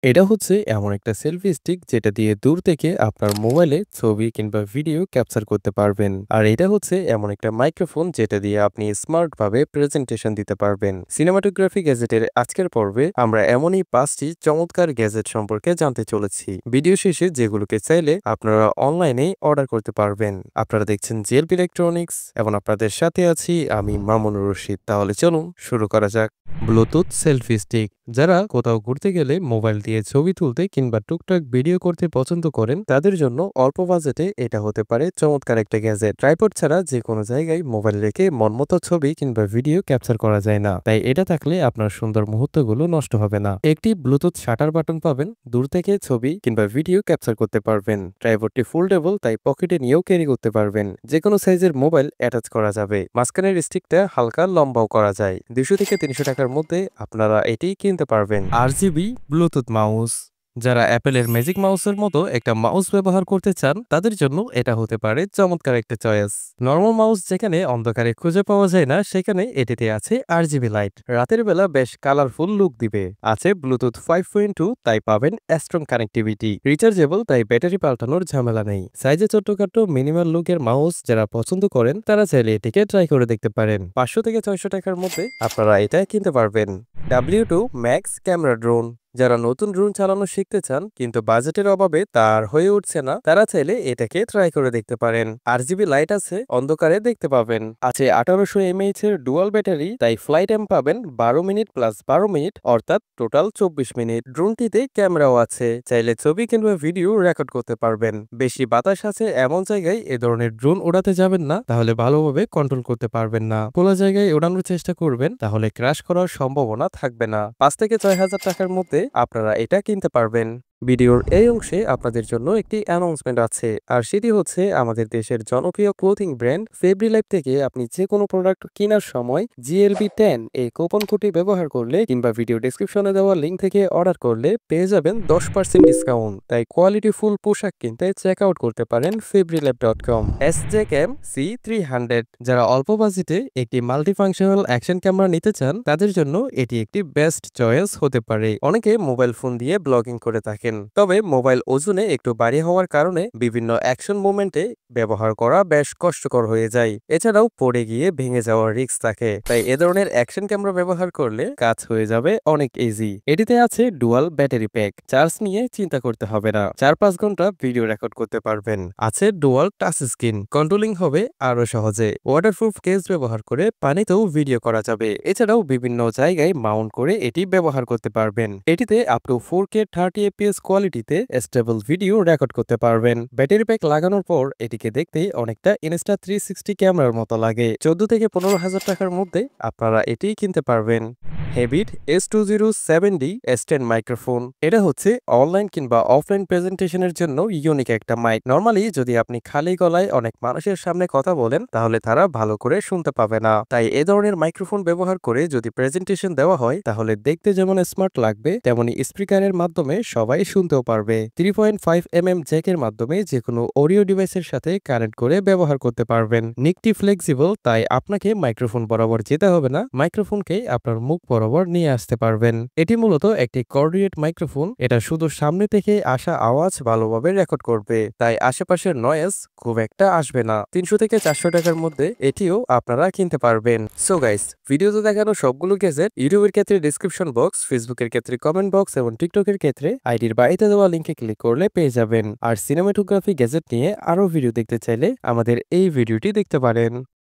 এটা হচ্ছে এমন একটা সেলফি স্টিক যেটা দিয়ে দূর থেকে আপনার মোবাইলে ছবি কিংবা ভিডিও ক্যাপচার করতে পারবেন। আর এটা হচ্ছে এমন একটা মাইক্রোফোন যেটা দিয়ে আপনি স্মার্ট ভাবে প্রেজেন্টেশন দিতে পারবেন। সিনেমাটোগ্রাফি গ্যাজেটের আজকের পর্বে আমরা এমনই 5টি চমৎকার গ্যাজেট সম্পর্কে জানতে চলেছি, ভিডিও শেষে যেগুলোকে চাইলে আপনারা অনলাইনে অর্ডার করতে পারবেন। আপনারা দেখছেন জেলপি ইলেকট্রনিক্স এবং আপনাদের সাথে আছি আমি মামুনুর রশিদ। তাহলে চলুন শুরু করা যাক। Bluetooth selfie stick. যারা কোথাও ঘুরতে গেলে মোবাইল দিয়ে ছবি তুলতে কিংবা টুকটাক ভিডিও করতে পছন্দ করেন তাদের জন্য অল্প বাজেটে এটা হতে পারে চমৎকার একটা গ্যাজেট। ট্রাইপড ছাড়া যে কোনো জায়গায় মোবাইল রেখে মনমতো ছবি কিংবা ভিডিও ক্যাপচার করা যায় না, তাই এটা থাকলে আপনার সুন্দর মুহূর্তগুলো নষ্ট হবে না। একটি ব্লুটুথ শাটার বাটন পাবেন, দূর থেকে ছবি কিংবা ভিডিও ক্যাপচার করতে পারবেন। ট্রাইপডটি ফোল্ডেবল, তাই পকেটে নিয়েও ক্যারি করতে পারবেন। যে কোনো সাইজের মোবাইল অ্যাটাচ করা যাবে। মাঝখানের স্টিকটা হালকা লম্বাও করা যায়। 200 থেকে 300 টাকার মধ্যে আপনারা এটি কিনতে পারবেন। RGB Bluetooth mouse. যারা অ্যাপেলের ম্যাজিক মাউসের মতো একটা মাউস ব্যবহার করতে চান তাদের জন্য এটা হতে পারে চমৎকার একটা চয়েস। নর্মাল মাউস যেখানে অন্ধকারে খুঁজে পাওয়া যায় না, সেখানে এটিতে আছে RGB লাইট। রাতের বেলা বেশ কালারফুল লুক দিবে। আছে ব্লুটুথ 5.2, তাই পাবেন স্ট্রং কানেক্টিভিটি। রিচার্জেবল, তাই ব্যাটারি পাল্টানোর ঝামেলা নেই। সাইজে ছোট্টখাটো মিনিমাল লুকের মাউস যারা পছন্দ করেন তারা চাইলে এটিকে ট্রাই করে দেখতে পারেন। 500 থেকে 600 টাকার মধ্যে আপনারা এটা কিনতে পারবেন। W2 max camera drone. যারা নতুন ড্রোন চালানো শিখতে চান কিন্তু বাজেটের অভাবে তার হয়ে উঠছে না, তারা চাইলে এটাকে ট্রাই করে দেখতে পারেন। RGB লাইট আছে, অন্ধকারে দেখতে পাবেন। আছে 1800 mAh এর ডুয়াল ব্যাটারি, তাই ফ্লাইট টাইম পাবেন 12 মিনিট প্লাস 12 মিনিট, অর্থাৎ টোটাল 24 মিনিট। ড্রোনটিতে ক্যামেরাও আছে, চাইলে ছবি কিংবা ভিডিও রেকর্ড করতে পারবেন। বেশি বাতাস আছে এমন জায়গায় এ ধরনের ড্রোন উড়াতে যাবেন না, তাহলে ভালোভাবে কন্ট্রোল করতে পারবেন না। খোলা জায়গায় উড়ানোর চেষ্টা করবেন, তাহলে ক্র্যাশ করার সম্ভাবনা থাকবে না। 5 থেকে 6,000 টাকার মধ্যে আপনারা এটা কিনতে পারবেন। ভিডিওর এই অংশে আপনাদের জন্য একটি অ্যানাউন্সমেন্ট আছে, আর সেটি হচ্ছে আমাদের দেশের জনপ্রিয় ক্লোথিং ব্র্যান্ড ফেব্রি লাইফ থেকে আপনি যে কোনো প্রোডাক্ট কেনার সময় GLB10 এই কুপন কোডটি ব্যবহার করলে কিংবা ভিডিও ডেসক্রিপশনে দেওয়া লিঙ্ক থেকে অর্ডার করলে পেয়ে যাবেন 10% ডিসকাউন্ট। তাই কোয়ালিটি ফুল পোশাক কিনতে চেক আউট করতে পারেন febrilab.com। SJCam C300। যারা অল্প বাজেটে একটি মাল্টিফাংশনাল অ্যাকশন ক্যামেরা নিতে চান তাদের জন্য এটি একটি বেস্ট চয়েস হতে পারে। অনেকে মোবাইল ফোন দিয়ে ব্লগিং করে থাকেন, তবে মোবাইল ওজনে একটু ভারী হওয়ার কারণে বিভিন্ন অ্যাকশন মোমেন্টে ব্যবহার করা বেশ কষ্টকর হয়ে যায়। এছাড়াও পড়ে গিয়ে ভেঙে যাওয়ার রিস্ক থাকে, তাই এ ধরনের অ্যাকশন ক্যামেরা ব্যবহার করলে কাজ হয়ে যাবে অনেক ইজি। এটিতে আছে ডুয়াল ব্যাটারি প্যাক, চার্জ নিয়ে চিন্তা করতে হবে না। 4-5 ঘন্টা ভিডিও রেকর্ড করতে পারবেন। আছে ডুয়াল টাচ স্ক্রিন, কন্ট্রোলিং হবে আরো সহজে। ওয়াটারপ্রুফ কেস ব্যবহার করে পানিতেও ভিডিও করা যাবে। এছাড়াও বিভিন্ন জায়গায় মাউন্ট করে এটি ব্যবহার করতে পারবেন। এটিতে আপ টু 4K 30fps কোয়ালিটিতে স্টেবল ভিডিও রেকর্ড করতে পারবেন। ব্যাটারি প্যাক লাগানোর পর এটিকে দেখতে অনেকটা ইনস্টা 360 ক্যামেরার মতো লাগে। 14 থেকে 15,000 টাকার মধ্যে আপনারা এটি কিনতে পারবেন। Habit S2070 S10 microphone. এটা হচ্ছে অনলাইন কিংবা অফলাইন প্রেজেন্টেশনের জন্য ইউনিক একটা মাইক। নরমালি যদি আপনি খালি গলায় অনেক মানুষের সামনে কথা বলেন তাহলে তারা ভালো করে শুনতে পাবে না, তাই এ ধরনের মাইক্রোফোন ব্যবহার করে যদি প্রেজেন্টেশন দেওয়া হয় তাহলে দেখতে যেমন স্মার্ট লাগবে তেমনি স্পিকারের মাধ্যমে সবাই শুনতেও পারবে। 3.5 জ্যাকের মাধ্যমে যে কোনো অডিও ডিভাইসের সাথে কানেক্ট করে ব্যবহার করতে পারবেন। নিকটি ফ্লেক্সিবল, তাই আপনাকে মাইক্রোফোন বরাবর যেতে হবে না, মাইক্রোফোনকে আপনার মুখ বরাবর নিয়ে আসতে পারবেন। এটি মূলত একটি কর্ডিয়েট মাইক্রোফোন, এটা শুধু সামনে থেকে আসা আওয়াজ ভালোভাবে রেকর্ড করবে, তাই আশেপাশের নয়েজ খুব একটা আসবে না। 300 থেকে 400 টাকার মধ্যে এটিও আপনারা কিনতে পারবেন। সো গাইস, ভিডিওতে দেখানো সবগুলো গ্যাজেট ইউটিউবের ক্ষেত্রে ডেসক্রিপশন বক্স, ফেসবুকের ক্ষেত্রে কমেন্ট বক্স এবং টিকটকের ক্ষেত্রে আইডির বাড়িতে দেওয়া লিঙ্কে ক্লিক করলে পেয়ে যাবেন। আর সিনেমাটোগ্রাফি গ্যাজেট নিয়ে আরো ভিডিও দেখতে চাইলে আমাদের এই ভিডিওটি দেখতে পারেন।